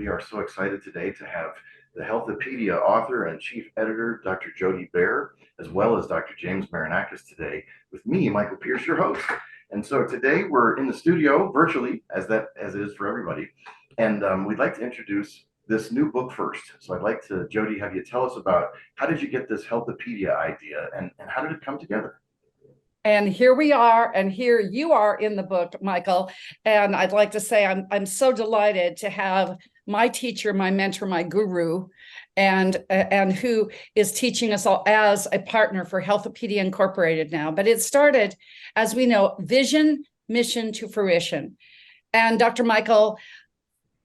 We are so excited today to have the Health-A-Pedia author and chief editor, Dr. JoDee Baer, as well as Dr. James Marinakis today with me, Michael Pierce, your host. And so today we're in the studio virtually, as it is for everybody. And we'd like to introduce this new book first. So I'd like to, JoDee, have you tell us about how did you get this Health-A-Pedia idea and how did it come together? And here we are, and here you are in the book, Michael. And I'd like to say I'm so delighted to have my teacher, my mentor, my guru, and who is teaching us all as a partner for Health-A-Pedia Incorporated now. But it started, as we know, vision, mission to fruition. And Dr. Michael,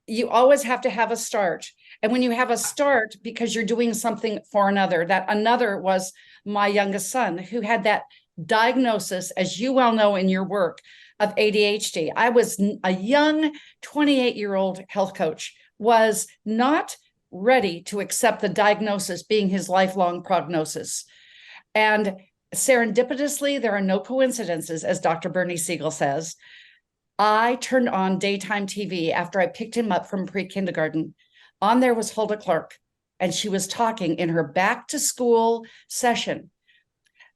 you always have to have a start. And when you have a start, because you're doing something for another, that another was my youngest son, who had that diagnosis, as you well know in your work, of ADHD. I was a young 28-year-old health coach, was not ready to accept the diagnosis being his lifelong prognosis. And serendipitously, there are no coincidences, as Dr. Bernie Siegel says. I turned on daytime TV after I picked him up from pre-kindergarten. On there was Hulda Clark, and she was talking in her back to school session.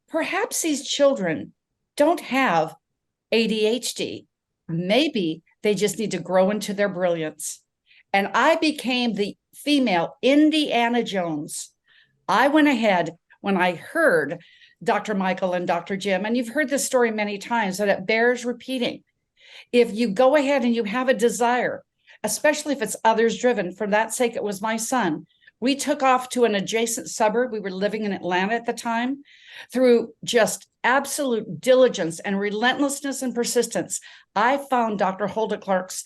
Perhaps these children don't have ADHD. Maybe they just need to grow into their brilliance. And I became the female Indiana Jones. I went ahead when I heard Dr. Michael and Dr. Jim, and you've heard this story many times, that it bears repeating. If you go ahead and you have a desire, especially if it's others driven, for that sake, it was my son. We took off to an adjacent suburb. We were living in Atlanta at the time. Through just absolute diligence and relentlessness and persistence, I found Dr. Hulda Clark's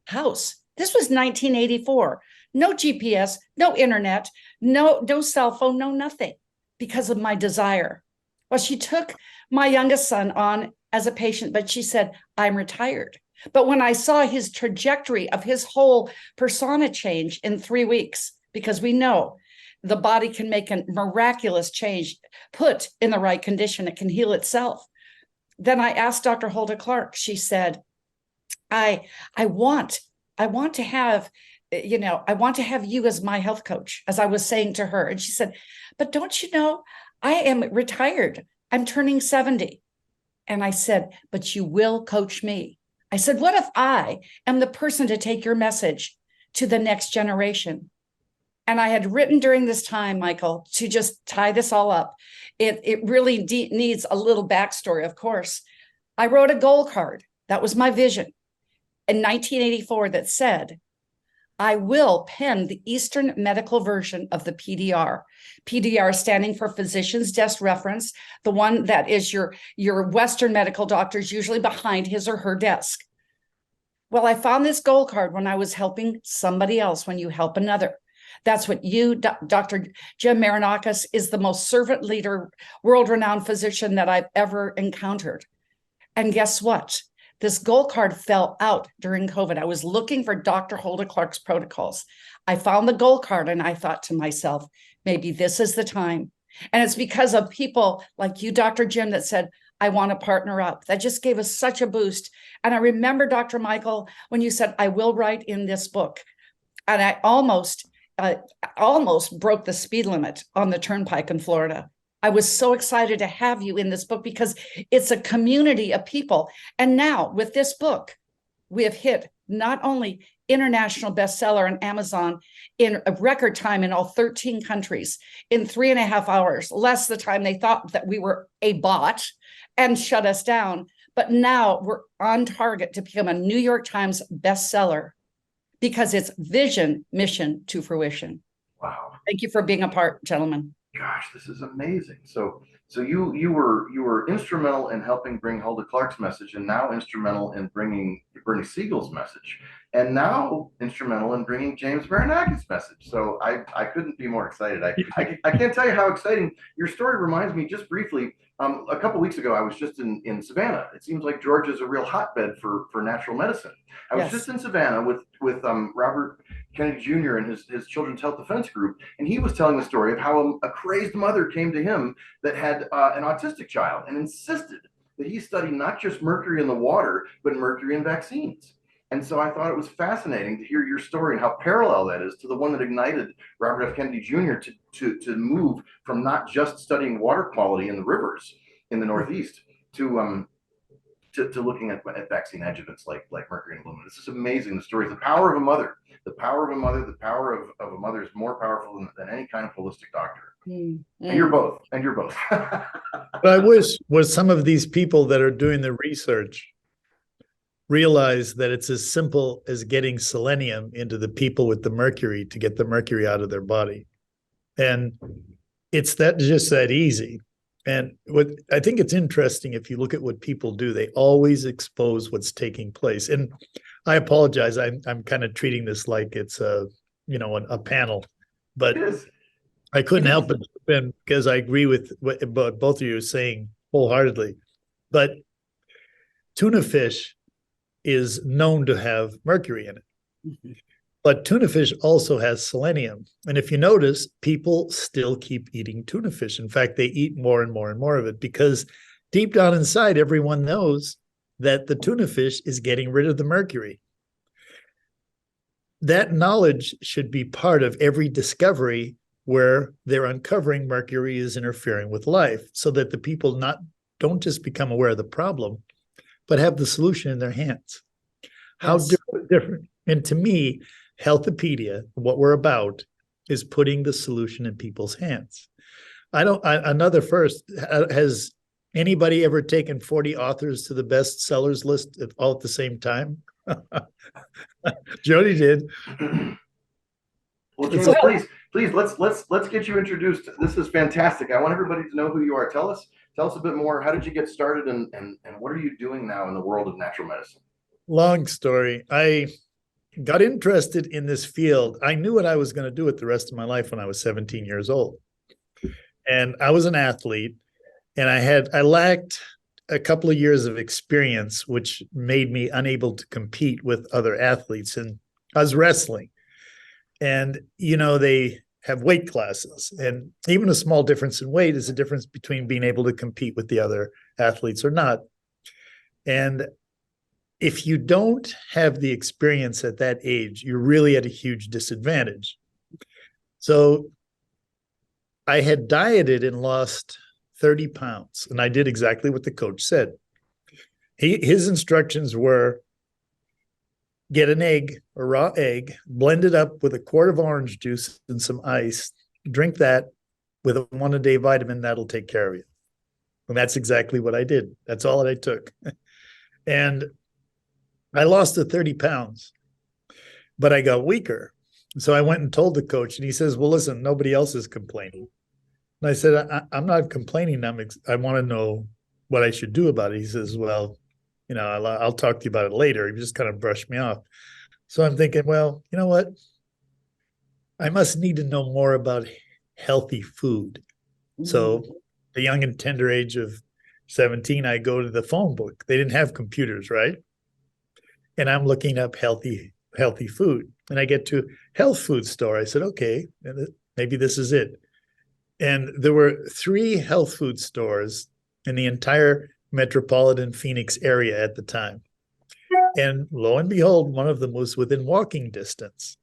house. This was 1984. No GPS, no internet, no cell phone, no nothing, because of my desire. Well, she took my youngest son on as a patient, but she said, I'm retired. But when I saw his trajectory of his whole persona change in 3 weeks, because we know the body can make a miraculous change, put in the right condition, it can heal itself. Then I asked Dr. Hulda Clark. She said, I want to have, I want to have you as my health coach, as I was saying to her. And she said, but don't you know, I am retired. I'm turning 70. And I said, but you will coach me. I said, what if I am the person to take your message to the next generation? And I had written during this time, Michael, to just tie this all up. It really needs a little backstory, of course. I wrote a goal card. That was my vision in 1984 that said, I will pen the Eastern medical version of the PDR. PDR standing for Physician's Desk Reference, the one that is your Western medical doctors usually behind his or her desk. Well, I found this goal card when I was helping somebody else. When you help another, that's what you, Dr. Jim Marinakis, is the most servant leader, world-renowned physician that I've ever encountered. And guess what? This goal card fell out during COVID. I was looking for Dr. Hulda Clark's protocols. I found the goal card and I thought to myself, maybe this is the time. And it's because of people like you, Dr. Jim, that said, I want to partner up. That just gave us such a boost. And I remember, Dr. Michael, when you said, I will write in this book. And I almost broke the speed limit on the turnpike in Florida. I was so excited to have you in this book because it's a community of people. And now with this book, we have hit not only international bestseller on Amazon in a record time in all 13 countries in 3.5 hours, less the time they thought that we were a bot and shut us down. But now we're on target to become a New York Times bestseller because it's vision, mission to fruition. Wow. Thank you for being a part, gentlemen. Gosh, this is amazing. So you were instrumental in helping bring Hulda Clark's message, and now instrumental in bringing Bernie Siegel's message, and now instrumental in bringing James Marinakis' message. So I couldn't be more excited. I can't tell you how exciting your story reminds me. Just briefly, a couple weeks ago, I was just in Savannah. It seems like Georgia is a real hotbed for natural medicine. I was just in Savannah with Robert Kennedy Jr. and his Children's Health Defense Group, and he was telling the story of how a crazed mother came to him that had an autistic child and insisted that he study not just mercury in the water, but mercury in vaccines. And so I thought it was fascinating to hear your story and how parallel that is to the one that ignited Robert F. Kennedy Jr. to move from not just studying water quality in the rivers in the Northeast to looking at vaccine adjuvants like mercury and aluminum. This is amazing. The story, the power of a mother, the power of a mother, the power of a mother is more powerful than any kind of holistic doctor. And you're both. And you're both. But I wish some of these people that are doing the research realize that it's as simple as getting selenium into the people with the mercury to get the mercury out of their body. And it's just that easy. And what I think it's interesting, if you look at what people do, they always expose what's taking place. And I apologize, I'm kind of treating this like it's a panel, but I couldn't help it because I agree with what both of you are saying wholeheartedly. But tuna fish is known to have mercury in it. Mm-hmm. But tuna fish also has selenium. And if you notice, people still keep eating tuna fish. In fact, they eat more and more and more of it because deep down inside, everyone knows that the tuna fish is getting rid of the mercury. That knowledge should be part of every discovery where they're uncovering mercury is interfering with life, so that the people don't just become aware of the problem, but have the solution in their hands. How different. And to me, Health-A-Pedia, what we're about, is putting the solution in people's hands. Another first, has anybody ever taken 40 authors to the bestsellers list all at the same time? JoDee did. Well, James, please, let's get you introduced. This is fantastic. I want everybody to know who you are. Tell us a bit more. How did you get started, and what are you doing now in the world of natural medicine? Long story. I got interested in this field. I knew what I was going to do with the rest of my life when I was 17 years old. And I was an athlete, and I lacked a couple of years of experience, which made me unable to compete with other athletes. And I was wrestling. And, they have weight classes, and even a small difference in weight is a difference between being able to compete with the other athletes or not. And if you don't have the experience at that age, you're really at a huge disadvantage. So I had dieted and lost 30 pounds, and I did exactly what the coach said. His instructions were, get an egg, a raw egg, blend it up with a quart of orange juice and some ice, drink that with a 1-a-day vitamin, that'll take care of you. And that's exactly what I did. That's all that I took. And I lost the 30 pounds, but I got weaker. So I went and told the coach, and he says, well, listen, nobody else is complaining. And I said, I'm not complaining. I want to know what I should do about it. He says, well, I'll talk to you about it later. He just kind of brushed me off. So I'm thinking, well, you know what? I must need to know more about healthy food. Mm-hmm. So at the young and tender age of 17, I go to the phone book. They didn't have computers, right? And I'm looking up healthy food. And I get to health food store. I said, okay, maybe this is it. And there were 3 health food stores in the entire metropolitan Phoenix area at the time. And lo and behold, one of them was within walking distance.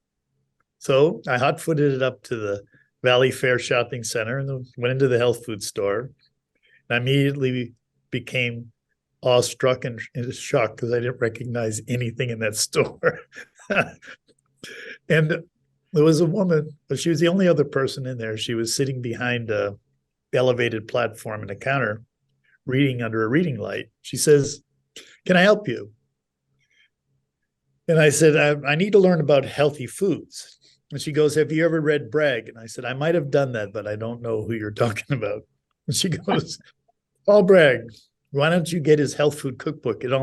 So I hot-footed it up to the Valley Fair Shopping Center and went into the health food store. And I immediately became awestruck and shocked because I didn't recognize anything in that store. And there was a woman, she was the only other person in there. She was sitting behind a elevated platform and a counter, reading under a reading light. She says, can I help you? And I said, I need to learn about healthy foods. And she goes, have you ever read Bragg? And I said, I might have done that, but I don't know who you're talking about. And she goes, Paul Bragg, why don't you get his health food cookbook? It not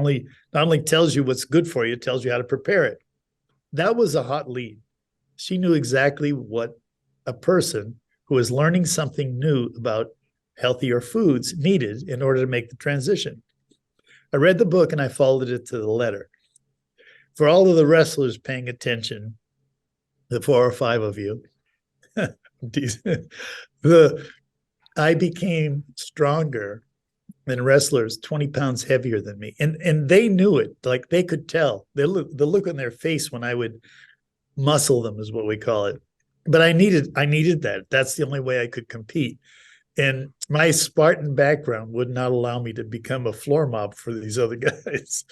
only tells you what's good for you, it tells you how to prepare it. That was a hot lead. She knew exactly what a person who was learning something new about healthier foods needed in order to make the transition. I read the book and I followed it to the letter. For all of the wrestlers paying attention, the 4 or 5 of you, I became stronger and wrestlers 20 pounds heavier than me. And they knew it. Like they could tell. The look on their face when I would muscle them is what we call it. But I needed that. That's the only way I could compete. And my Spartan background would not allow me to become a floor mob for these other guys.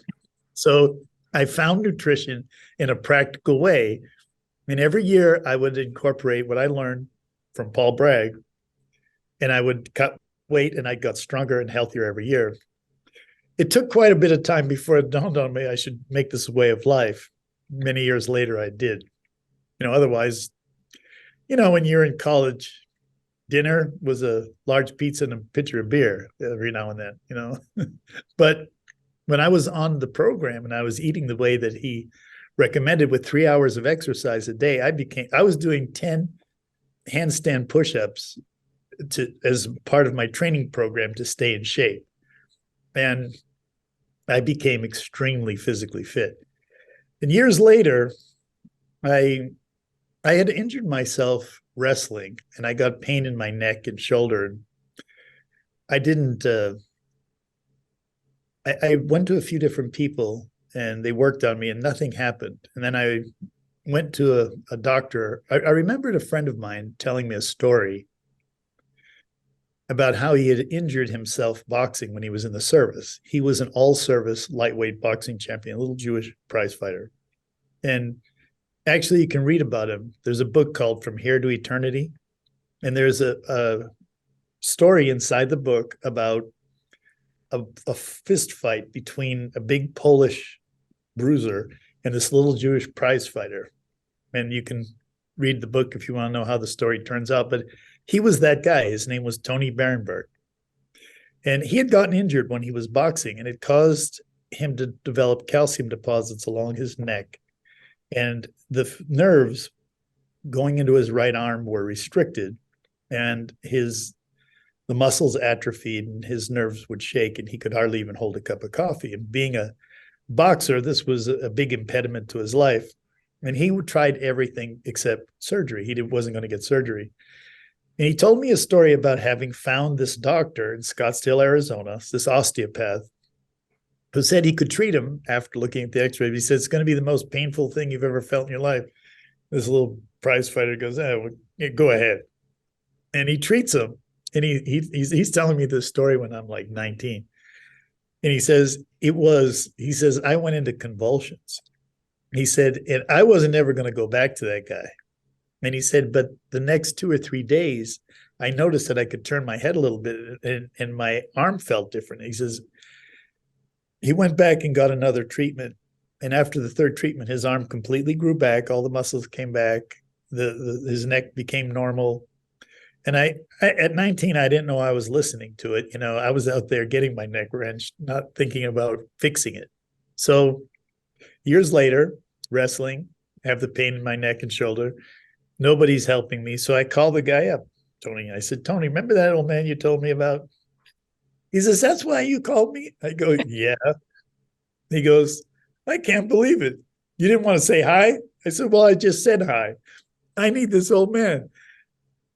So I found nutrition in a practical way. And every year I would incorporate what I learned from Paul Bragg, and I would cut weight, and I got stronger and healthier every year. It took quite a bit of time before it dawned on me I should make this a way of life. Many years later, I did. Otherwise, when you're in college, dinner was a large pizza and a pitcher of beer every now and then, But when I was on the program and I was eating the way that he recommended with 3 hours of exercise a day, I was doing 10 handstand push-ups as part of my training program to stay in shape. And I became extremely physically fit. And years later, I had injured myself wrestling, and I got pain in my neck and shoulder. I didn't, I went to a few different people and they worked on me and nothing happened. And then I went to a doctor. I remembered a friend of mine telling me a story about how he had injured himself boxing when he was in the service. He was an all-service lightweight boxing champion, a little Jewish prize fighter. And actually, you can read about him. There's a book called From Here to Eternity. And there's a story inside the book about a fist fight between a big Polish bruiser and this little Jewish prize fighter. And you can read the book if you want to know how the story turns out. But he was that guy. His name was Tony Berenberg. And he had gotten injured when he was boxing, and it caused him to develop calcium deposits along his neck. And the nerves going into his right arm were restricted, and the muscles atrophied, and his nerves would shake, and he could hardly even hold a cup of coffee. And being a boxer, this was a big impediment to his life. And he tried everything except surgery. He wasn't going to get surgery. And he told me a story about having found this doctor in Scottsdale, Arizona, this osteopath, who said he could treat him after looking at the x-ray. He said, it's going to be the most painful thing you've ever felt in your life. This little prize fighter goes, well, go ahead. And he treats him. And he's telling me this story when I'm like 19. And he says, I went into convulsions. He said, and I wasn't ever going to go back to that guy. And he said, but the next 2 or 3 days, I noticed that I could turn my head a little bit and my arm felt different. He says, he went back and got another treatment. And after the third treatment, his arm completely grew back. All the muscles came back. His neck became normal. And at 19, I didn't know I was listening to it. I was out there getting my neck wrenched, not thinking about fixing it. So years later, wrestling, have the pain in my neck and shoulder. Nobody's helping me. So I called the guy up, Tony. I said, Tony, remember that old man you told me about? He says, that's why you called me? I go, yeah. He goes, I can't believe it. You didn't want to say hi? I said, well, I just said hi. I need this old man.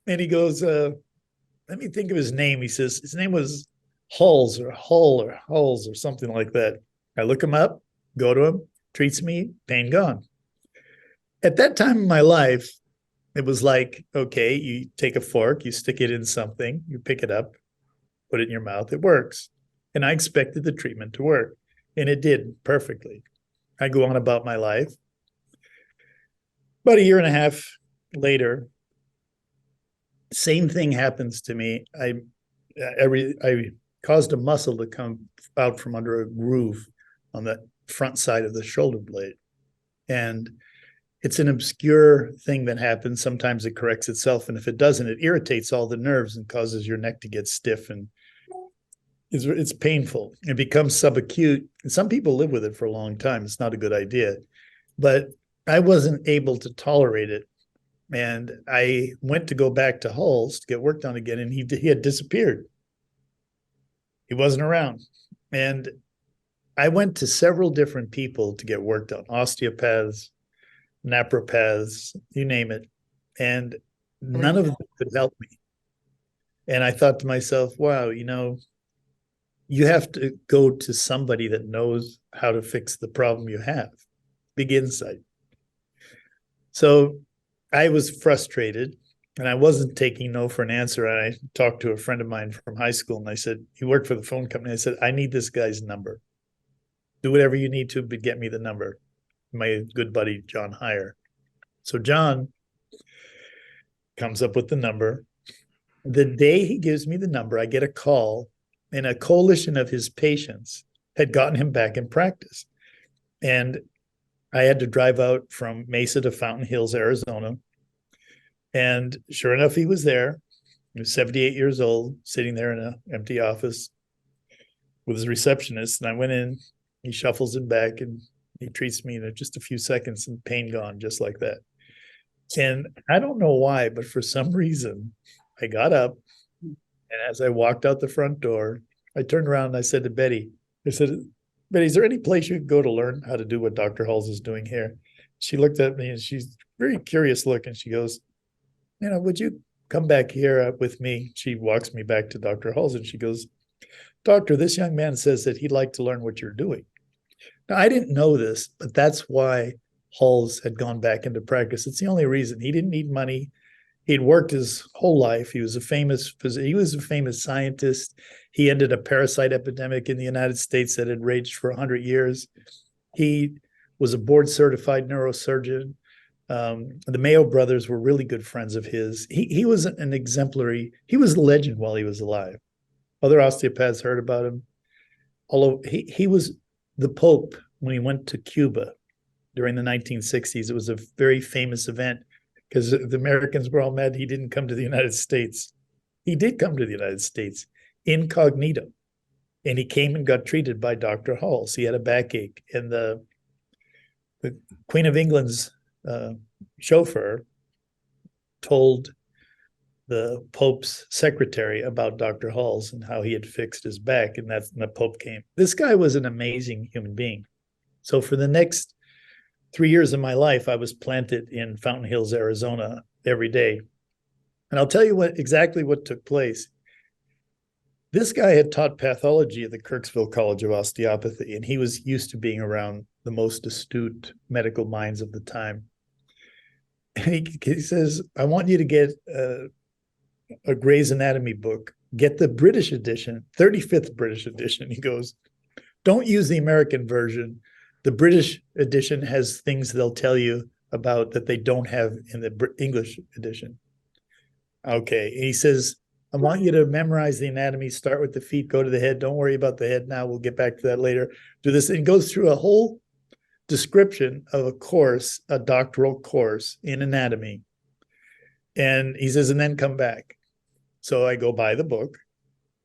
And he goes, let me think of his name. He says, his name was Hulls or something like that. I look him up, go to him, treats me, pain gone. At that time in my life, it was like, okay, you take a fork, you stick it in something, you pick it up, put it in your mouth, it works. And I expected the treatment to work, and it did perfectly. I go on about my life. About a year and a half later, same thing happens to me. I caused a muscle to come out from under a groove on the front side of the shoulder blade. And it's an obscure thing that happens. Sometimes it corrects itself. And if it doesn't, it irritates all the nerves and causes your neck to get stiff. And it's painful. It becomes subacute. And some people live with it for a long time. It's not a good idea. But I wasn't able to tolerate it. And I went to go back to Hulls to get worked on again. And he had disappeared. He wasn't around. And I went to several different people to get worked on, osteopaths, napropaths, you name it. And none of them could help me. And I thought to myself, wow, you have to go to somebody that knows how to fix the problem you have. Big insight. So I was frustrated and I wasn't taking no for an answer. And I talked to a friend of mine from high school and I said, he worked for the phone company. I said, I need this guy's number. Do whatever you need to, but get me the number. My good buddy, John Heyer. So John comes up with the number. The day he gives me the number, I get a call, and a coalition of his patients had gotten him back in practice. And I had to drive out from Mesa to Fountain Hills, Arizona. And sure enough, he was there. He was 78 years old, sitting there in an empty office with his receptionist. And I went in, he shuffles him back, and he treats me in just a few seconds, and pain gone, just like that. And I don't know why, but for some reason, I got up, and as I walked out the front door, I turned around and I said to Betty, I said, Betty, is there any place you could go to learn how to do what Dr. Halls is doing here? She looked at me and she's very curious look, and she goes, would you come back here with me? She walks me back to Dr. Halls and she goes, Doctor, this young man says that he'd like to learn what you're doing. Now, I didn't know this, but that's why Halls had gone back into practice. It's the only reason. He didn't need money. He'd worked his whole life. He was a famous scientist. He ended a parasite epidemic in the United States that had raged for 100 years. He was a board-certified neurosurgeon. The Mayo brothers were really good friends of his. He was an exemplary. He was a legend while he was alive. Other osteopaths heard about him. Although he was the Pope when he went to Cuba during the 1960s. It was a very famous event because the Americans were all mad he didn't come to the United States. He did come to the United States incognito, and he came and got treated by Dr. Halls. He had a backache, and the Queen of England's chauffeur told the Pope's secretary about Dr. Halls and how he had fixed his back, and that's when the Pope came. This guy was an amazing human being. So for the next 3 years of my life, I was planted in Fountain Hills, Arizona every day. And I'll tell you exactly what took place. This guy had taught pathology at the Kirksville College of Osteopathy, and he was used to being around the most astute medical minds of the time. And he says, I want you to get a Gray's Anatomy book, get the British edition, 35th British edition. He goes, don't use the American version. The British edition has things they'll tell you about that they don't have in the English edition. Okay. He says, I want you to memorize the anatomy, start with the feet, go to the head. Don't worry about the head now. We'll get back to that later. Do this. And he goes through a whole description of a course, a doctoral course in anatomy. And he says, and then come back. So I go buy the book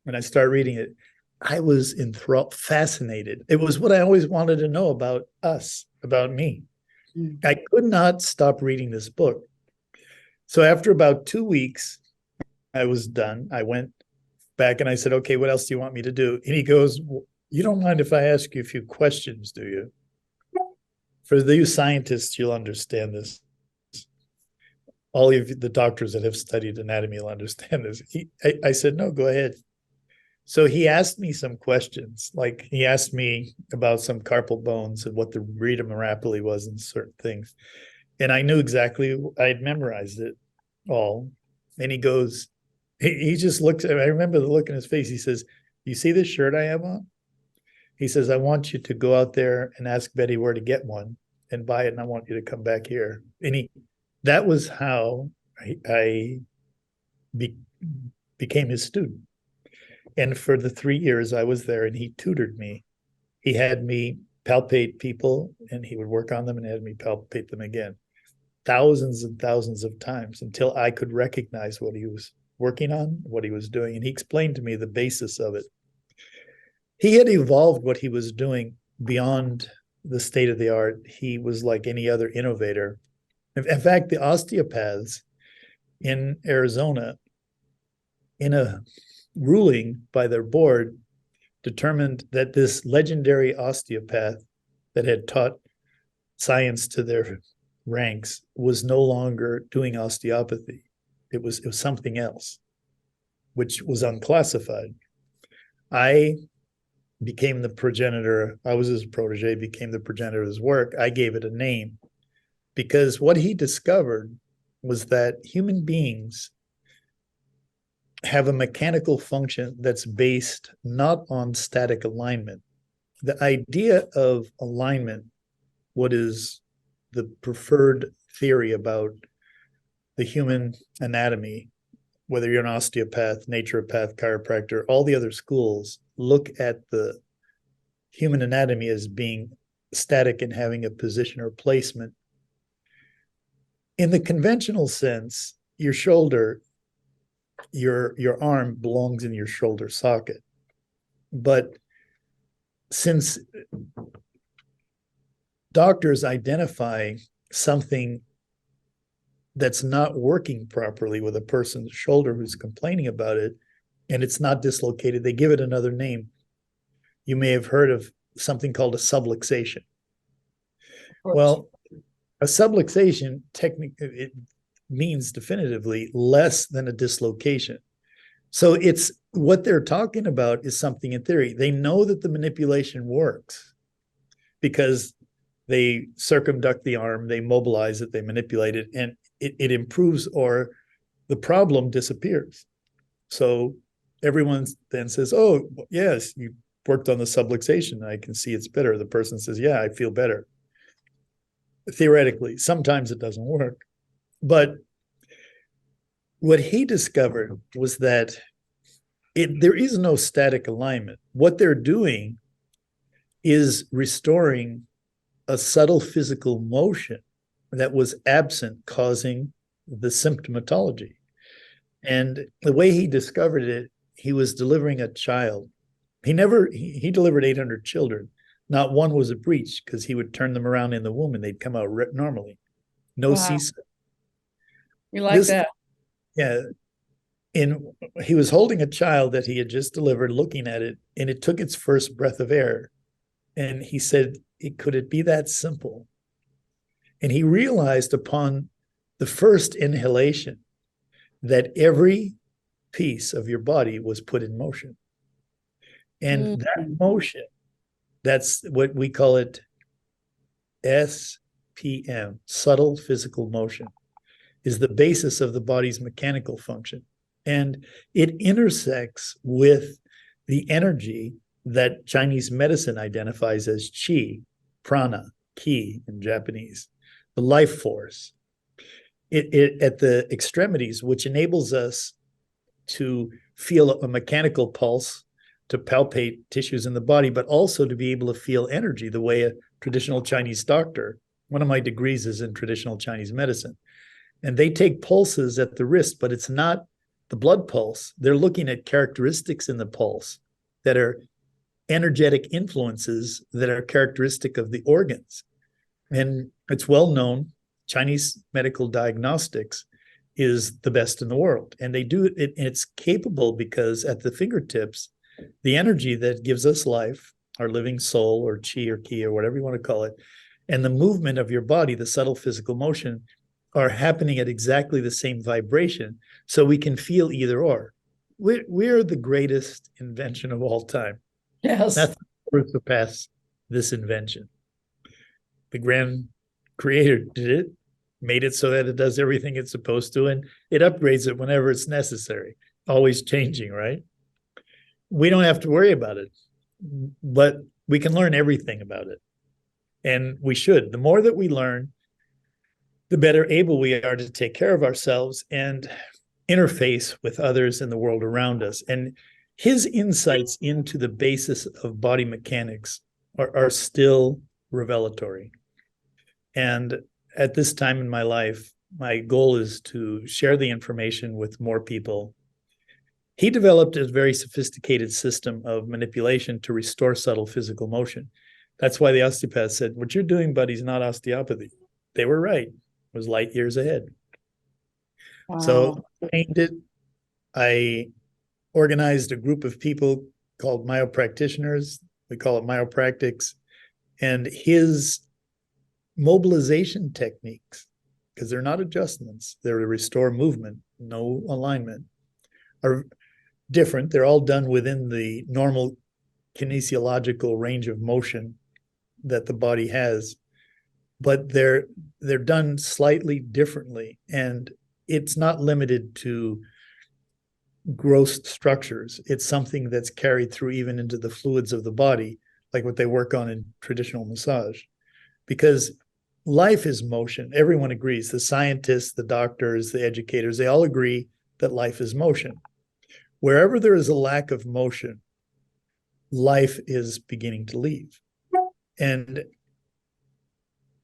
and I start reading it. I was enthralled, fascinated. It was what I always wanted to know about us, about me. I could not stop reading this book. So after about 2 weeks, I was done. I went back and I said, okay, what else do you want me to do? And he goes, you don't mind if I ask you a few questions, do you? For you scientists, you'll understand this. All of the doctors that have studied anatomy will understand this. I said, no, go ahead. So he asked me some questions, like he asked me about some carpal bones and what the rita mirapoli was and certain things. And I knew exactly, I'd memorized it all. And he goes, he just looks, I remember the look in his face. He says, you see this shirt I have on? He says, I want you to go out there and ask Betty where to get one and buy it. And I want you to come back here. And that was how I became his student. And for the 3 years I was there, and he tutored me. He had me palpate people, and he would work on them and had me palpate them again, thousands and thousands of times until I could recognize what he was working on, what he was doing. And he explained to me the basis of it. He had evolved what he was doing beyond the state of the art. He was like any other innovator. In fact, the osteopaths in Arizona, in a ruling by their board, determined that this legendary osteopath that had taught science to their ranks was no longer doing osteopathy. It was something else, which was unclassified. I became the progenitor. I was his protege, became the progenitor of his work. I gave it a name because what he discovered was that human beings have a mechanical function that's based not on static alignment. The idea of alignment, what is the preferred theory about the human anatomy, whether you're an osteopath, naturopath, chiropractor, all the other schools look at the human anatomy as being static and having a position or placement. In the conventional sense, your shoulder, your arm belongs in your shoulder socket. But since doctors identify something that's not working properly with a person's shoulder who's complaining about it, and it's not dislocated, they give it another name. You may have heard of something called a subluxation. Well, a subluxation technically, it means definitively less than a dislocation. So it's what they're talking about is something in theory. They know that the manipulation works because they circumduct the arm, they mobilize it, they manipulate it, and it improves or the problem disappears. So everyone then says, oh, yes, you worked on the subluxation. I can see it's better. The person says, yeah, I feel better. Theoretically, sometimes it doesn't work. But what he discovered was that there is no static alignment. What they're doing is restoring a subtle physical motion that was absent, causing the symptomatology. And the way he discovered it, he was delivering a child. He delivered 800 children. Not one was a breech because he would turn them around in the womb and they'd come out normally. No Wow. C-section. We like that. Yeah. He was holding a child that he had just delivered, looking at it, and it took its first breath of air. And he said, could it be that simple? And he realized upon the first inhalation that every piece of your body was put in motion. And that motion, that's what we call it SPM, subtle physical motion, is the basis of the body's mechanical function. And it intersects with the energy that Chinese medicine identifies as qi, prana, ki in Japanese, the life force. It at the extremities, which enables us to feel a mechanical pulse, to palpate tissues in the body, but also to be able to feel energy the way a traditional Chinese doctor, one of my degrees is in traditional Chinese medicine, and they take pulses at the wrist, but it's not the blood pulse. They're looking at characteristics in the pulse that are energetic influences that are characteristic of the organs. And it's well known, Chinese medical diagnostics is the best in the world. And they do it, it's capable because at the fingertips, the energy that gives us life, our living soul or chi or ki or whatever you want to call it, and the movement of your body, the subtle physical motion, are happening at exactly the same vibration. So we can feel either or. We're the greatest invention of all time. Yes. That's to surpass this invention. The grand creator did it, made it so that it does everything it's supposed to, and it upgrades it whenever it's necessary, always changing, right? We don't have to worry about it, but we can learn everything about it. And we should. The more that we learn, the better able we are to take care of ourselves and interface with others in the world around us. And his insights into the basis of body mechanics are still revelatory. And at this time in my life, my goal is to share the information with more people. He developed a very sophisticated system of manipulation to restore subtle physical motion. That's why the osteopath said, what you're doing, buddy, is not osteopathy. They were right. It was light years ahead. Wow. So I trained it. I organized a group of people called myopractitioners. We call it myopractics. And his mobilization techniques, because they're not adjustments, they're to restore movement, no alignment, are different. They're all done within the normal kinesiological range of motion that the body has, but they're done slightly differently. And it's not limited to gross structures. It's something that's carried through even into the fluids of the body, like what they work on in traditional massage. Because life is motion. Everyone agrees. The scientists, the doctors, the educators, they all agree that life is motion. Wherever there is a lack of motion, life is beginning to leave. And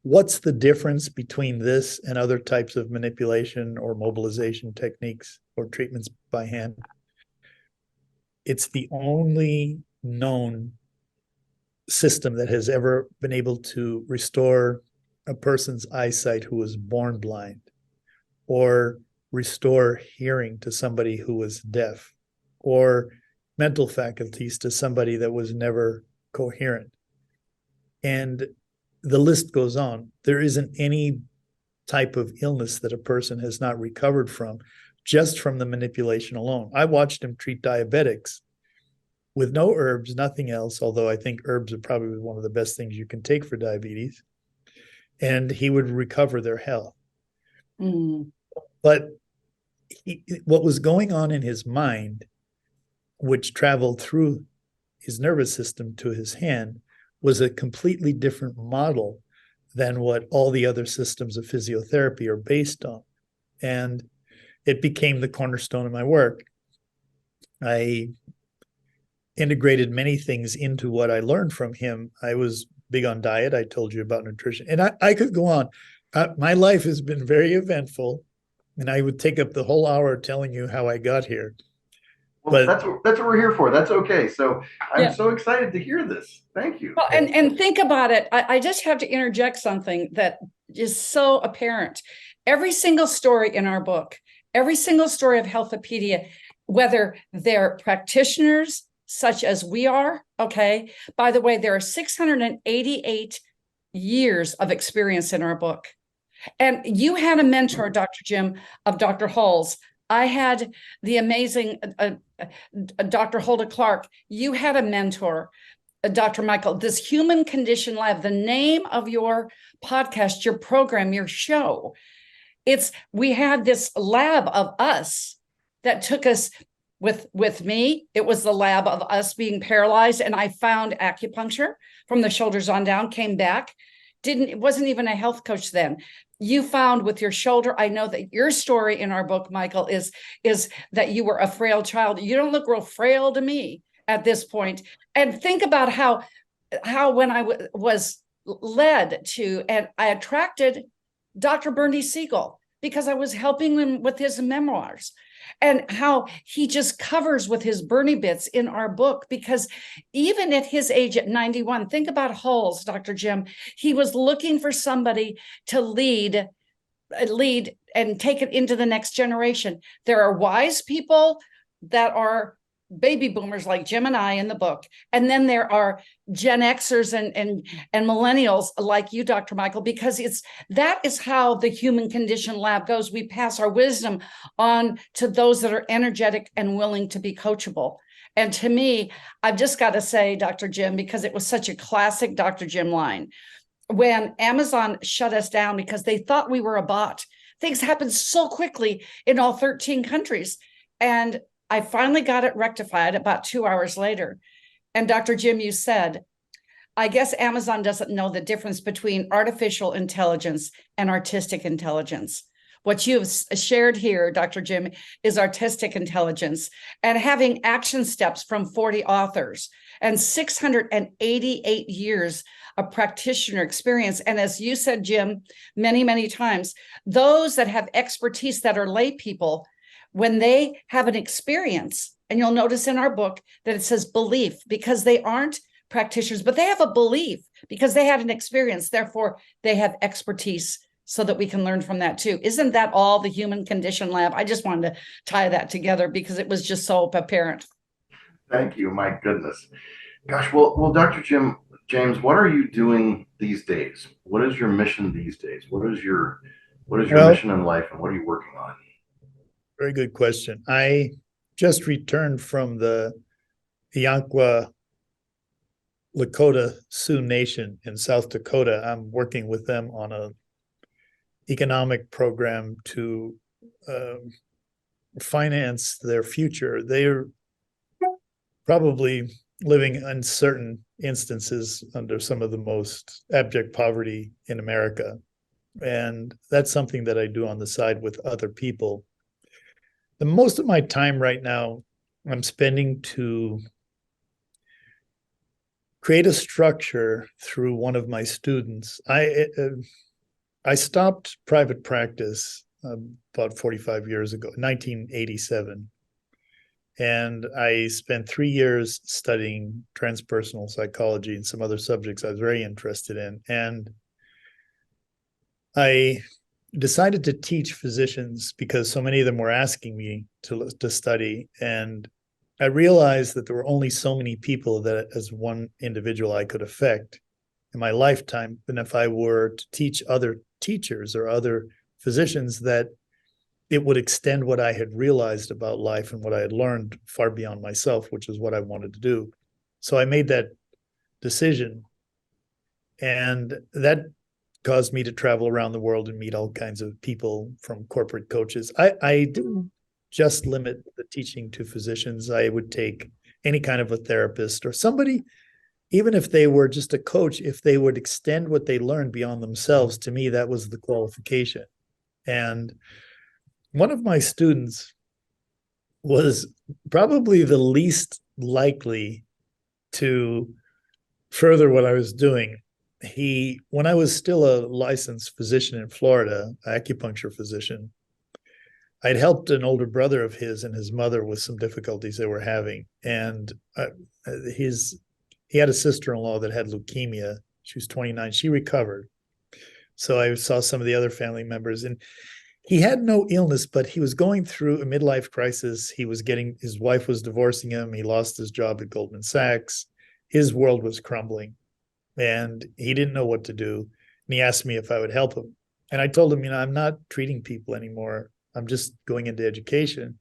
what's the difference between this and other types of manipulation or mobilization techniques or treatments by hand? It's the only known system that has ever been able to restore a person's eyesight who was born blind, or restore hearing to somebody who was deaf, or mental faculties to somebody that was never coherent. And the list goes on. There isn't any type of illness that a person has not recovered from just from the manipulation alone. I watched him treat diabetics with no herbs, nothing else, although I think herbs are probably one of the best things you can take for diabetes. And he would recover their health. Mm. But what was going on in his mind, which traveled through his nervous system to his hand, was a completely different model than what all the other systems of physiotherapy are based on. And it became the cornerstone of my work. I integrated many things into what I learned from him. I was big on diet. I told you about nutrition. And I could go on. My life has been very eventful, and I would take up the whole hour telling you how I got here. Well, But that's what we're here for. That's okay. So I'm Yeah. so excited to hear this. Thank you. Well, and think about it. I just have to interject something that is so apparent. Every single story in our book, every single story of Health-A-Pedia, whether they're practitioners such as we are, okay? By the way, there are 688 years of experience in our book. And you had a mentor, Dr. Jim, of Dr. Hulls. I had the amazing Dr. Hulda Clark. You had a mentor, Dr. Michael. This Human Condition Lab, the name of your podcast, your program, your show, we had this lab of us that took us with me. It was the lab of us being paralyzed, and I found acupuncture from the shoulders on down, came back. It wasn't even a health coach then. You found with your shoulder. I know that your story in our book, Michael, is that you were a frail child. You don't look real frail to me at this point. And think about how when I was led to, and I attracted Dr. Bernie Siegel because I was helping him with his memoirs, and how he just covers with his Bernie bits in our book, because even at his age at 91, think about Hulls, Dr. Jim, he was looking for somebody to lead and take it into the next generation. There are wise people that are baby boomers like Jim and I in the book. And then there are Gen Xers and millennials like you, Dr. Michael, because that is how the Human Condition Lab goes. We pass our wisdom on to those that are energetic and willing to be coachable. And to me, I've just got to say, Dr. Jim, because it was such a classic Dr. Jim line, when Amazon shut us down because they thought we were a bot, things happened so quickly in all 13 countries. And I finally got it rectified about 2 hours later. And Dr. Jim, you said, I guess Amazon doesn't know the difference between artificial intelligence and artistic intelligence. What you've shared here, Dr. Jim, is artistic intelligence, and having action steps from 40 authors and 688 years of practitioner experience. And as you said, Jim, many, many times, those that have expertise that are lay people, when they have an experience, and you'll notice in our book that it says belief, because they aren't practitioners, but they have a belief because they had an experience. Therefore, they have expertise so that we can learn from that too. Isn't that all the Human Condition Lab? I just wanted to tie that together because it was just so apparent. Thank you. My goodness. Gosh, well, Dr. James, what are you doing these days? What is your mission these days? What is your mission in life, and what are you working on? Very good question. I just returned from the Yankwa Lakota Sioux Nation in South Dakota. I'm working with them on a economic program to finance their future. They're probably living in certain instances under some of the most abject poverty in America. And that's something that I do on the side with other people. The most of my time right now, I'm spending to create a structure through one of my students. I stopped private practice about 45 years ago, 1987. And I spent 3 years studying transpersonal psychology and some other subjects I was very interested in. And I decided to teach physicians because so many of them were asking me to study. And I realized that there were only so many people that as one individual I could affect in my lifetime. And if I were to teach other teachers or other physicians, that it would extend what I had realized about life and what I had learned far beyond myself, which is what I wanted to do. So I made that decision. And that caused me to travel around the world and meet all kinds of people, from corporate coaches. I didn't just limit the teaching to physicians. I would take any kind of a therapist or somebody, even if they were just a coach, if they would extend what they learned beyond themselves. To me, that was the qualification. And one of my students was probably the least likely to further what I was doing. When I was still a licensed physician in Florida, acupuncture physician, I'd helped an older brother of his and his mother with some difficulties they were having. And he had a sister-in-law that had leukemia. She was 29. She recovered. So I saw some of the other family members, and he had no illness, but he was going through a midlife crisis. His wife was divorcing him. He lost his job at Goldman Sachs. His world was crumbling, and he didn't know what to do. And he asked me if I would help him. And I told him, I'm not treating people anymore. I'm just going into education.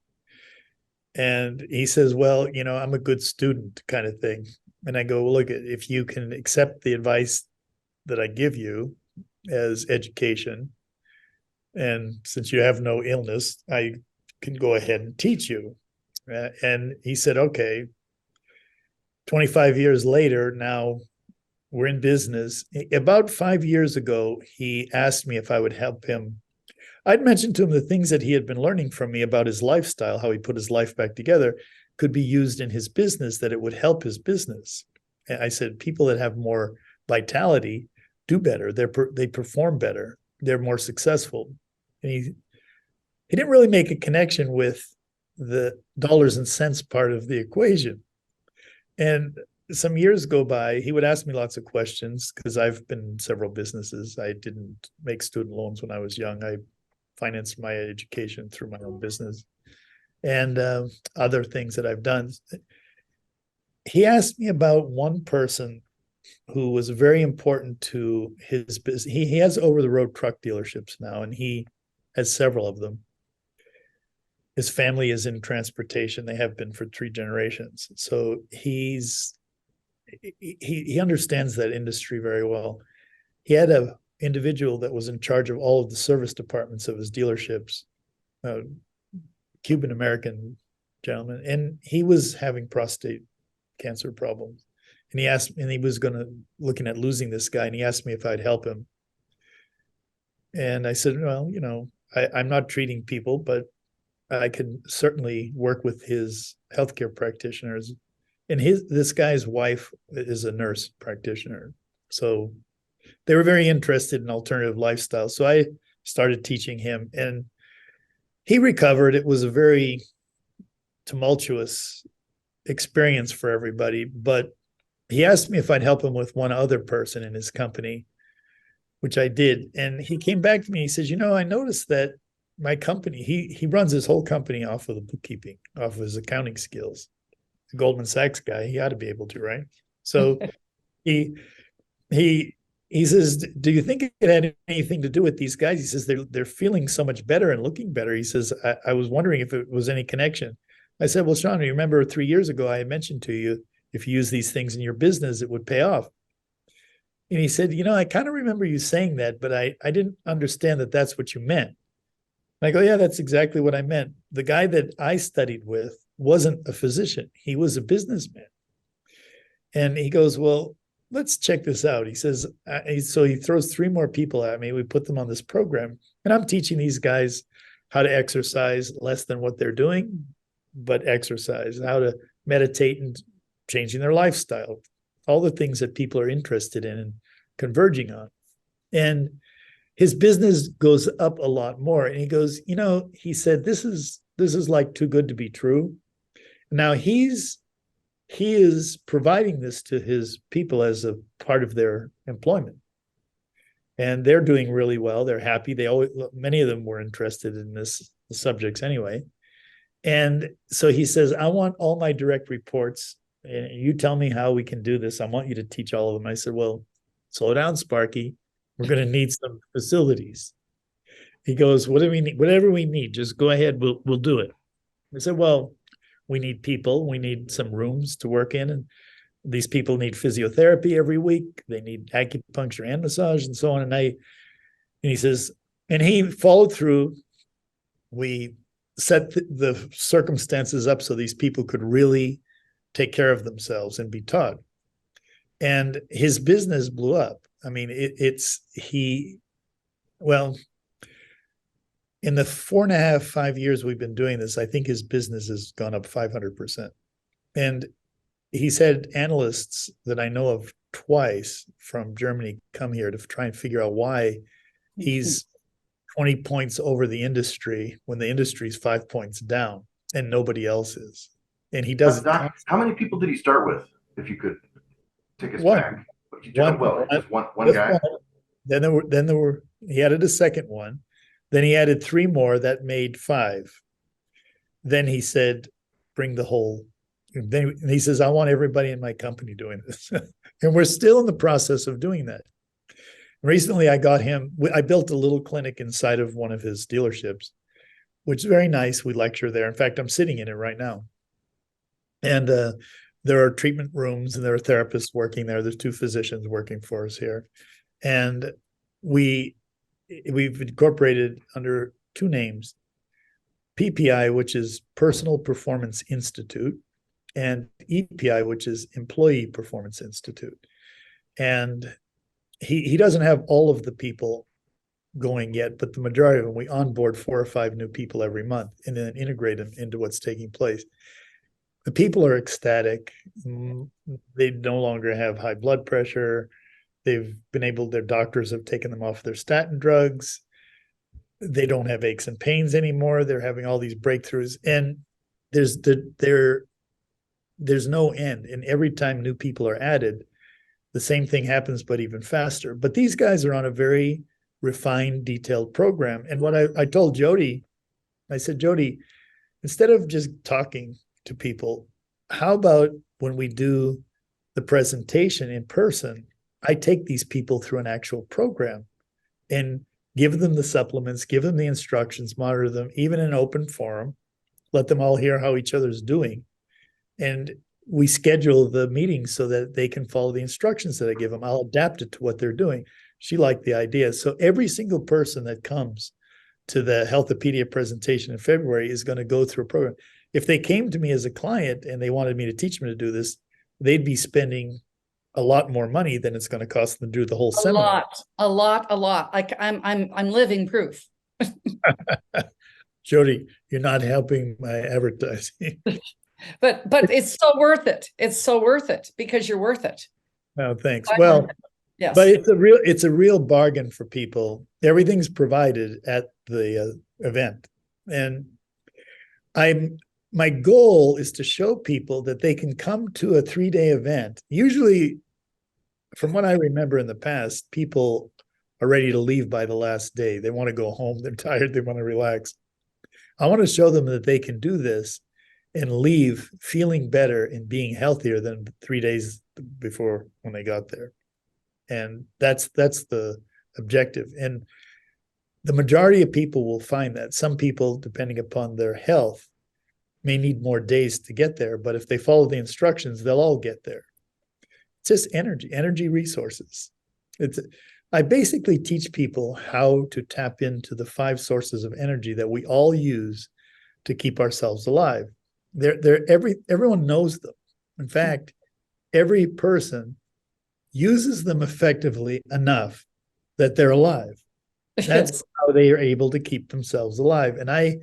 And he says, well, I'm a good student, kind of thing. And I go, well, look, if you can accept the advice that I give you as education, and since you have no illness, I can go ahead and teach you. And he said, okay. 25 years later, now we're in business. About 5 years ago, he asked me if I would help him. I'd mentioned to him the things that he had been learning from me about his lifestyle, how he put his life back together, could be used in his business, that it would help his business. And I said, people that have more vitality do better. They perform better. They're more successful. And he didn't really make a connection with the dollars and cents part of the equation. And some years go by, he would ask me lots of questions because I've been in several businesses. I didn't make student loans when I was young. I financed my education through my own business and other things that I've done. He asked me about one person who was very important to his business. He has over-the-road truck dealerships now, and he has several of them. His family is in transportation. They have been for 3 generations. So he understands that industry very well. He had an individual that was in charge of all of the service departments of his dealerships, Cuban American gentleman, and he was having prostate cancer problems. And he asked, and he was looking at losing this guy, and he asked me if I'd help him. And I said, well, I'm not treating people, but I can certainly work with his healthcare practitioners. And this guy's wife is a nurse practitioner. So they were very interested in alternative lifestyles. So I started teaching him, and he recovered. It was a very tumultuous experience for everybody, but he asked me if I'd help him with one other person in his company, which I did. And he came back to me. He says, I noticed that my company, he runs his whole company off of the bookkeeping, off of his accounting skills. The Goldman Sachs guy, he ought to be able to, right? So he says, do you think it had anything to do with these guys? He says, they're feeling so much better and looking better. He says, I was wondering if it was any connection. I said, well, Sean, you remember 3 years ago, I mentioned to you, if you use these things in your business, it would pay off. And he said, I kind of remember you saying that, but I didn't understand that that's what you meant. And I go, yeah, that's exactly what I meant. The guy that I studied with wasn't a physician. He was a businessman. And he goes, well, let's check this out. He says, so he throws 3 more people at me. We put them on this program. And I'm teaching these guys how to exercise less than what they're doing, but exercise, how to meditate and changing their lifestyle, all the things that people are interested in and converging on. And his business goes up a lot more. And he goes, he said, this is like too good to be true. Now he is providing this to his people as a part of their employment. And they're doing really well. They're happy. Many of them were interested in this subjects anyway. And so he says, I want all my direct reports, and you tell me how we can do this. I want you to teach all of them. I said, well, slow down, Sparky. We're going to need some facilities. He goes, what do we need? Whatever we need, just go ahead. We'll do it. I said, well, we need people. We need some rooms to work in. And these people need physiotherapy every week. They need acupuncture and massage and so on. And he says, and he followed through. We set the circumstances up so these people could really take care of themselves and be taught. And his business blew up. I mean, in the 4.5, 5 years we've been doing this, I think his business has gone up 500%. And he's had analysts that I know of twice from Germany come here to try and figure out why he's 20 points over the industry when the industry is 5 points down and nobody else is. And he does. Doc, how many people did he start with? If you could take us One. back. Just one guy. Then there were, he added a second one. Then he added 3 more that made 5. Then he said, bring the whole. Then he says, I want everybody in my company doing this. And we're still in the process of doing that. Recently, I built a little clinic inside of one of his dealerships, which is very nice. We lecture there. In fact, I'm sitting in it right now. And there are treatment rooms and there are therapists working there. There's 2 physicians working for us here. And we've incorporated under 2 names, PPI, which is Personal Performance Institute, and EPI, which is Employee Performance Institute. And he doesn't have all of the people going yet, but the majority of them, we onboard 4 or 5 new people every month and then integrate them into what's taking place. The people are ecstatic. They no longer have high blood pressure. Their doctors have taken them off their statin drugs. They don't have aches and pains anymore. They're having all these breakthroughs. And there's no end. And every time new people are added, the same thing happens, but even faster. But these guys are on a very refined, detailed program. And what I told JoDee, I said, JoDee, instead of just talking to people, how about when we do the presentation in person, I take these people through an actual program and give them the supplements, give them the instructions, monitor them, even in an open forum, let them all hear how each other's doing. And we schedule the meetings so that they can follow the instructions that I give them. I'll adapt it to what they're doing. She liked the idea. So every single person that comes to the Health-A-Pedia presentation in February is going to go through a program. If they came to me as a client and they wanted me to teach them to do this, they'd be spending a lot more money than it's going to cost them to do the whole seminar. A lot. I'm living proof. JoDee, you're not helping my advertising. But it's so worth it. It's so worth it because you're worth it. Oh, thanks. Well, yes, but it's a real bargain for people. Everything's provided at the event, and my goal is to show people that they can come to a 3-day event. Usually, from what I remember in the past, people are ready to leave by the last day. They want to go home. They're tired. They want to relax. I want to show them that they can do this and leave feeling better and being healthier than 3 days before when they got there. And that's the objective. And the majority of people will find that. Some people, depending upon their health, may need more days to get there, but if they follow the instructions, they'll all get there. It's just energy resources. I basically teach people how to tap into the 5 sources of energy that we all use to keep ourselves alive. Everyone knows them. In fact, every person uses them effectively enough that they're alive. That's how they are able to keep themselves alive. And I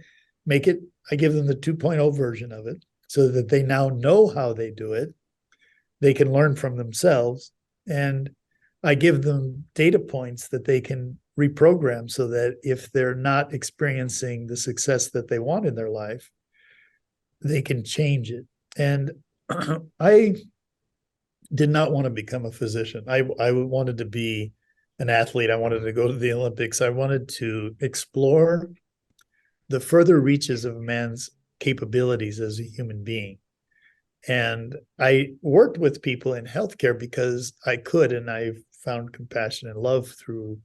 give them the 2.0 version of it so that they now know how they do it. They can learn from themselves. And I give them data points that they can reprogram so that if they're not experiencing the success that they want in their life, they can change it. And I did not want to become a physician. I wanted to be an athlete. I wanted to go to the Olympics. I wanted to explore the further reaches of a man's capabilities as a human being. And I worked with people in healthcare because I could, and I found compassion and love through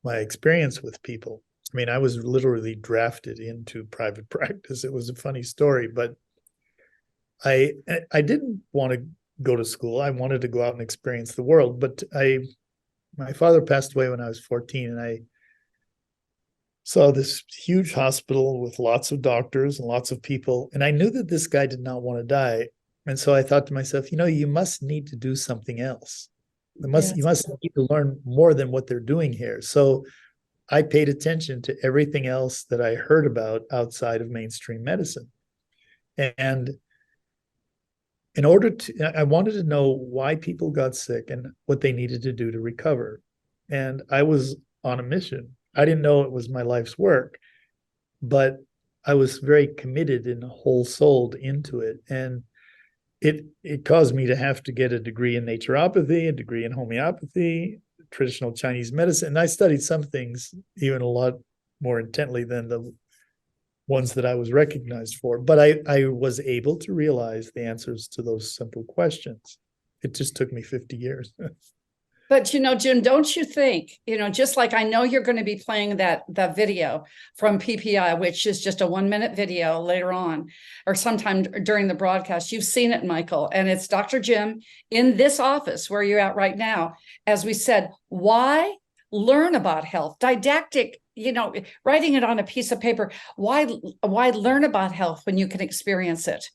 my experience with people. I mean, I was literally drafted into private practice. It was a funny story, but I didn't want to go to school. I wanted to go out and experience the world. But my father passed away when I was 14, and I saw this huge hospital with lots of doctors and lots of people. And I knew that this guy did not want to die. And so I thought to myself, you must need to do something else. You must need to learn more than what they're doing here. So I paid attention to everything else that I heard about outside of mainstream medicine. And I wanted to know why people got sick and what they needed to do to recover. And I was on a mission. I didn't know it was my life's work, but I was very committed and whole-souled into it. And it caused me to have to get a degree in naturopathy, a degree in homeopathy, traditional Chinese medicine. And I studied some things even a lot more intently than the ones that I was recognized for. But I was able to realize the answers to those simple questions. It just took me 50 years. But, Jim, don't you think, just like I know you're going to be playing that video from PPI, which is just a 1-minute video later on, or sometime during the broadcast, you've seen it, Michael, and it's Dr. Jim in this office where you're at right now. As we said, why learn about health? Didactic, writing it on a piece of paper. Why learn about health when you can experience it?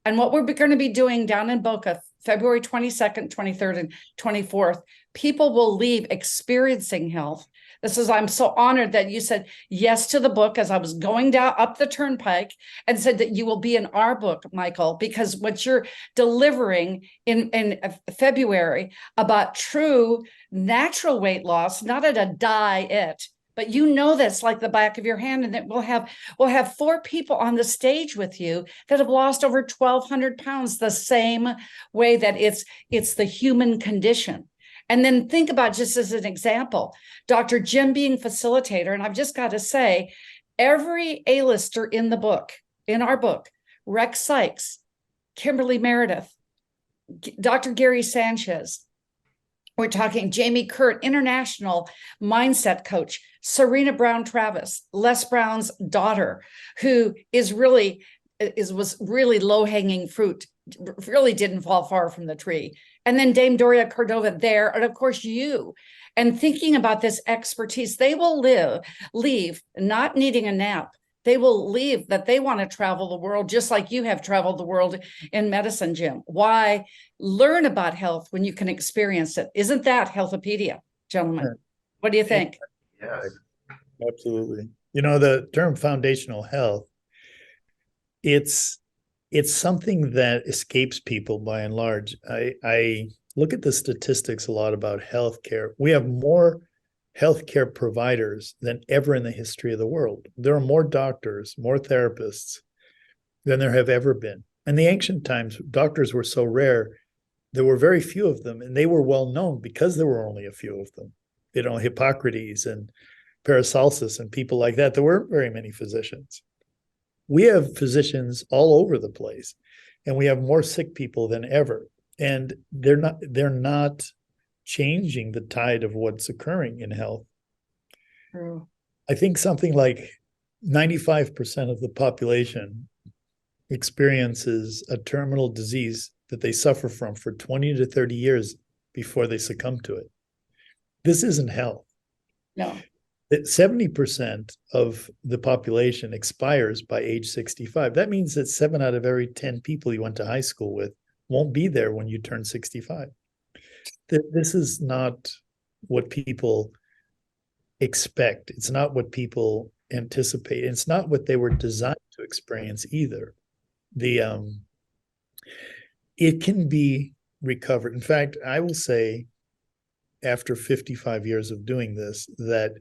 And what we're going to be doing down in Boca, February 22nd, 23rd, and 24th, people will leave experiencing health. I'm so honored that you said yes to the book as I was going down up the turnpike and said that you will be in our book, Michael, because what you're delivering in February about true natural weight loss, not at a diet, but that's like the back of your hand, and that we'll have 4 people on the stage with you that have lost over 1,200 pounds the same way that it's the human condition. And then think about, just as an example, Dr. Jim being facilitator, and I've just got to say, every A-lister in our book, Rex Sykes, Kimberly Meredith, Dr. Gary Sanchez, we're talking Jamie Kurt, international mindset coach, Serena Brown Travis, Les Brown's daughter, who was really low-hanging fruit, really didn't fall far from the tree. And then Dame Doria Cordova there, and of course you. And thinking about this expertise, they will leave not needing a nap. They will leave that they want to travel the world, just like you have traveled the world in medicine, Jim. Why learn about health when you can experience it? Isn't that Health-A-Pedia, gentlemen? What do you think? Yes. Absolutely. The term foundational health, it's something that escapes people by and large. I look at the statistics a lot about healthcare. We have more healthcare providers than ever in the history of the world. There are more doctors, more therapists than there have ever been. In the ancient times, doctors were so rare, there were very few of them, and they were well known because there were only a few of them. Hippocrates and Paracelsus and people like that. There weren't very many physicians. We have physicians all over the place, and we have more sick people than ever. And they're not changing the tide of what's occurring in health. True. I think something like 95% of the population experiences a terminal disease that they suffer from for 20 to 30 years before they succumb to it. This isn't health. No. 70% of the population expires by age 65. That means that 7 out of every 10 people you went to high school with won't be there when you turn 65. This is not what people expect. It's not what people anticipate. It's not what they were designed to experience either. It can be recovered. In fact, I will say, after 55 years of doing this, that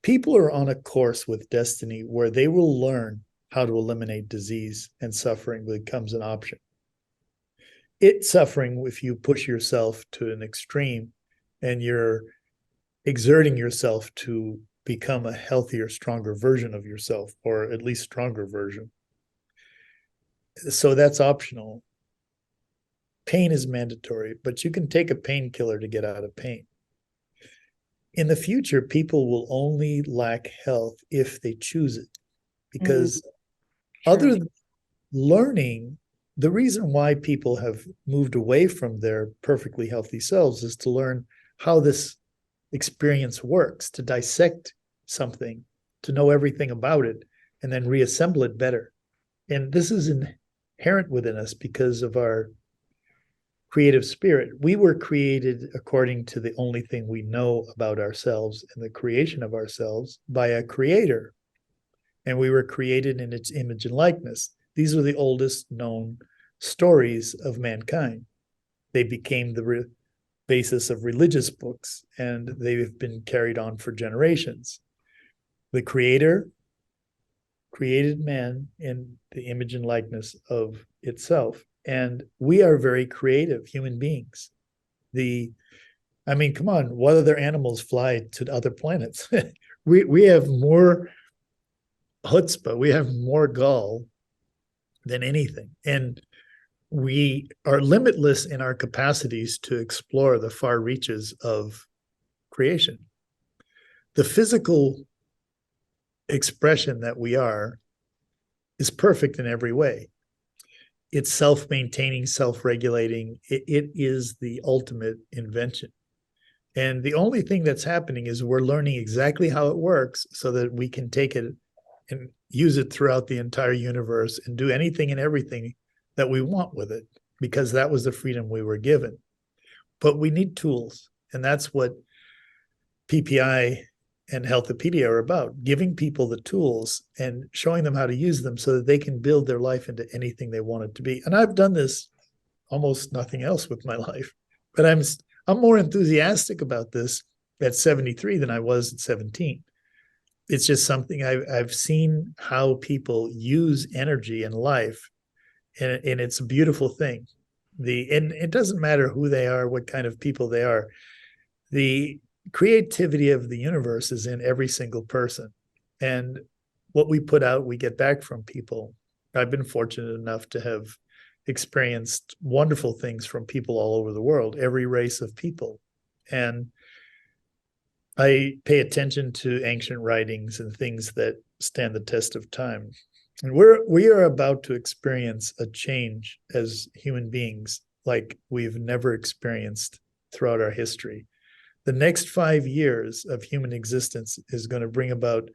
people are on a course with destiny where they will learn how to eliminate disease, and suffering becomes an option. It's suffering if you push yourself to an extreme and you're exerting yourself to become a healthier, stronger version of yourself, or at least stronger version. So that's optional. Pain is mandatory, but you can take a painkiller to get out of pain. In the future, people will only lack health if they choose it, because other than learning, the reason why people have moved away from their perfectly healthy selves is to learn how this experience works, to dissect something, to know everything about it, and then reassemble it better. And this is inherent within us because of our creative spirit. We were created according to the only thing we know about ourselves and the creation of ourselves by a creator. And we were created in its image and likeness. These are the oldest known stories of mankind. They became the basis of religious books, and they've been carried on for generations. The creator created man in the image and likeness of itself. And we are very creative human beings. Come on, what other animals fly to other planets? we have more chutzpah, we have more gall than anything. And we are limitless in our capacities to explore the far reaches of creation. The physical expression that we are is perfect in every way. It's self-maintaining, self-regulating. It is the ultimate invention. And the only thing that's happening is we're learning exactly how it works so that we can take it and use it throughout the entire universe and do anything and everything that we want with it, because that was the freedom we were given. But we need tools. And that's what PPI and Health-A-Pedia are about, giving people the tools and showing them how to use them so that they can build their life into anything they want it to be. And I've done this almost nothing else with my life, but I'm more enthusiastic about this at 73 than I was at 17. It's just something I've seen how people use energy in life, and it's a beautiful thing. And it doesn't matter who they are, what kind of people they are. The creativity of the universe is in every single person. And what we put out, we get back from people. I've been fortunate enough to have experienced wonderful things from people all over the world, every race of people. And I pay attention to ancient writings and things that stand the test of time. And we are about to experience a change as human beings like we've never experienced throughout our history. The next 5 years of human existence is going to bring about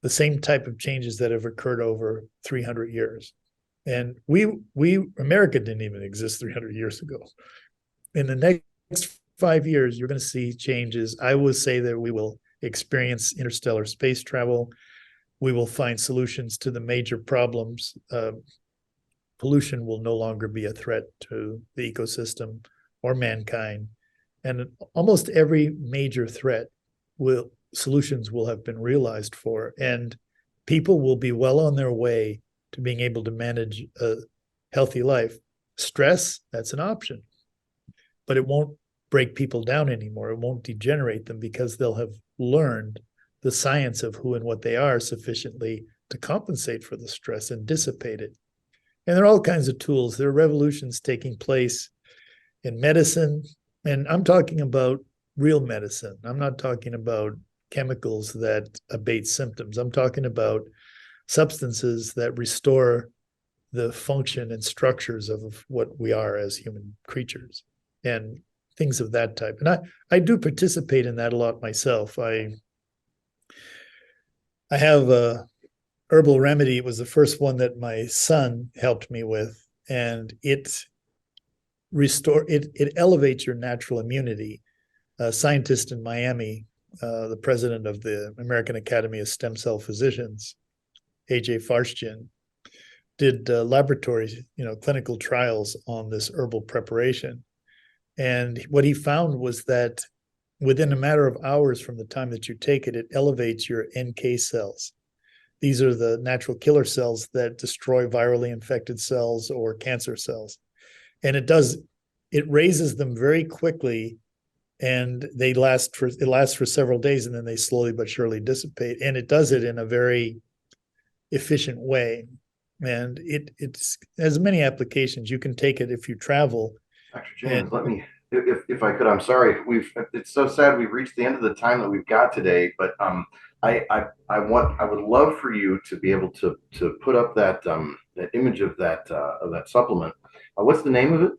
the same type of changes that have occurred over 300 years. And America didn't even exist 300 years ago. In the next 5 years, you're going to see changes. I would say that we will experience interstellar space travel. We will find solutions to the major problems. Pollution will no longer be a threat to the ecosystem or mankind. And almost every major threat solutions will have been realized for, and people will be well on their way to being able to manage a healthy life. Stress, that's an option, but it won't break people down anymore. It won't degenerate them because they'll have learned the science of who and what they are sufficiently to compensate for the stress and dissipate it. And there are all kinds of tools. There are revolutions taking place in medicine. And I'm talking about real medicine. I'm not talking about chemicals that abate symptoms. I'm talking about substances that restore the function and structures of what we are as human creatures and things of that type. And I do participate in that a lot myself. I have a herbal remedy. It was the first one that my son helped me with, and it elevates your natural immunity. A scientist in Miami, the president of the American Academy of Stem Cell Physicians, AJ Farshchian, did laboratory, clinical trials on this herbal preparation. And what he found was that within a matter of hours from the time that you take it, it elevates your NK cells. These are the natural killer cells that destroy virally infected cells or cancer cells. And it raises them very quickly, and it lasts for several days, and then they slowly but surely dissipate. And it does it in a very efficient way. And it has many applications. You can take it if you travel. Dr. James, let me, if I could, I'm sorry. It's so sad we've reached the end of the time that we've got today, but I would love for you to be able to put up that image of that supplement. What's the name of it?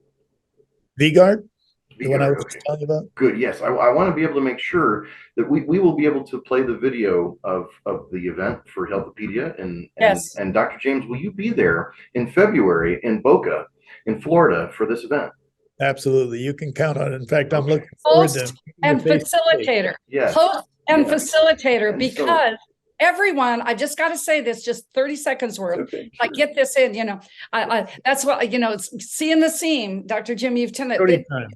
V-Guard? The V-Guard, one I was okay. telling you about? Good. Yes, I want to be able to make sure that we will be able to play the video of the event for Health-A-Pedia, and Yes. and Dr. James, will you be there in February in Boca, in Florida, for this event? Absolutely. You can count on it. In fact, I'm Okay. looking forward Host to and facilitator. Yes. Host and Yes. facilitator, And so- because everyone, I just got to say this, just 30 seconds worth. Okay, I sure. get this in, that's what, it's seeing the seam, Dr. Jim, you've done it. Jody time.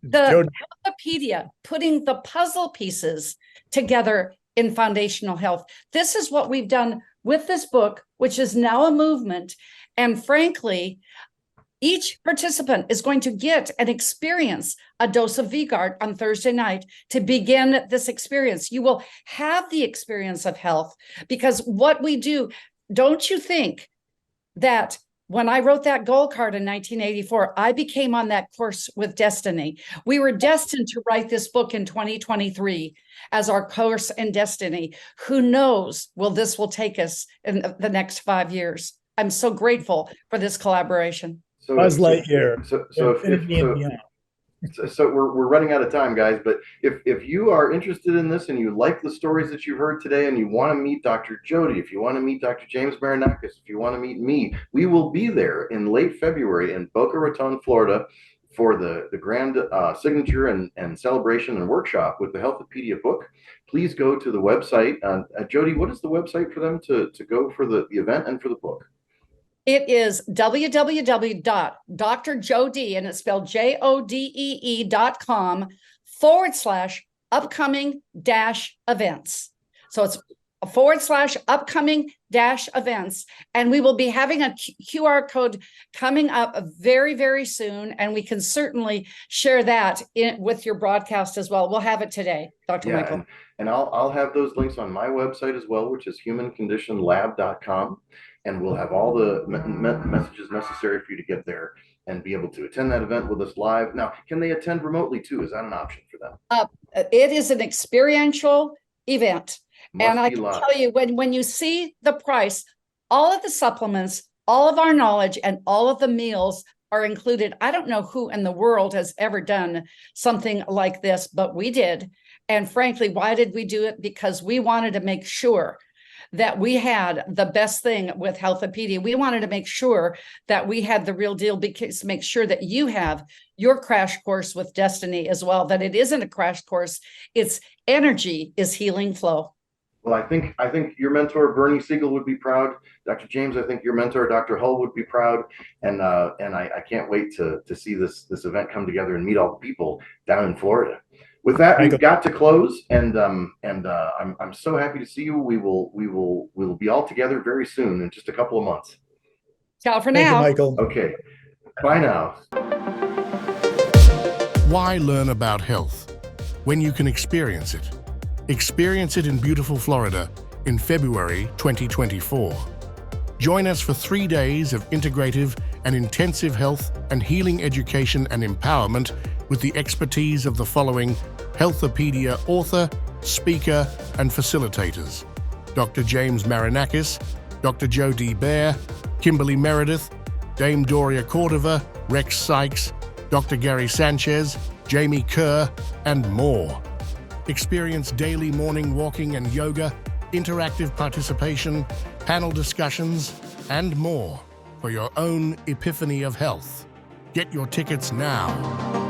The JoDee. Health-A-Pedia, putting the puzzle pieces together in foundational health. This is what we've done with this book, which is now a movement. And frankly, each participant is going to get and experience a dose of V-Guard on Thursday night to begin this experience. You will have the experience of health, because what we do, don't you think that when I wrote that goal card in 1984, I became on that course with destiny. We were destined to write this book in 2023 as our course in destiny. Who knows this will take us in the next 5 years. I'm so grateful for this collaboration. So, Buzz Lightyear. Infinity and beyond. So we're running out of time, guys. But if you are interested in this and you like the stories that you heard today, and you want to meet Dr. JoDee, if you want to meet Dr. James Marinakis, if you want to meet me, we will be there in late February in Boca Raton, Florida, for the grand signature and celebration and workshop with the Health-A-Pedia book. Please go to the website. JoDee, what is the website for them to go for the event and for the book? It is www.drjodee, and it's spelled JODEE.com/upcoming-events. So it's /upcoming-events. And we will be having a QR code coming up very, very soon. And we can certainly share that with your broadcast as well. We'll have it today, Dr. Michael. And I'll have those links on my website as well, which is humanconditionlab.com. And we'll have all the messages necessary for you to get there and be able to attend that event with us live. Now, can they attend remotely too? Is that an option for them? It is an experiential event. And I can live. tell you, when you see the price, all of the supplements, all of our knowledge, and all of the meals are included. I don't know who in the world has ever done something like this, but we did. And frankly, why did we do it? Because we wanted to make sure that we had the best thing with Health-A-Pedia. We wanted to make sure that we had the real deal, because make sure that you have your crash course with destiny as well, that it isn't a crash course. It's energy is healing flow. Well, I think your mentor, Bernie Siegel, would be proud. Dr. James, I think your mentor, Dr. Hull, would be proud. And I can't wait to see this event come together and meet all the people down in Florida. With that, we've got to close, and I'm so happy to see you. We'll be all together very soon, in just a couple of months. Ciao for Thank now. you, Michael. Okay, bye now. Why learn about health when you can experience it? Experience it in beautiful Florida in February 2024. Join us for 3 days of integrative and intensive health and healing education and empowerment with the expertise of the following Health-A-Pedia author, speaker, and facilitators: Dr. James Marinakis, Dr. JoDee Baer, Kimberly Meredith, Dame Doria Cordova, Rex Sykes, Dr. Gary Sanchez, Jamie Kerr, and more. Experience daily morning walking and yoga, interactive participation, panel discussions, and more for your own epiphany of health. Get your tickets now.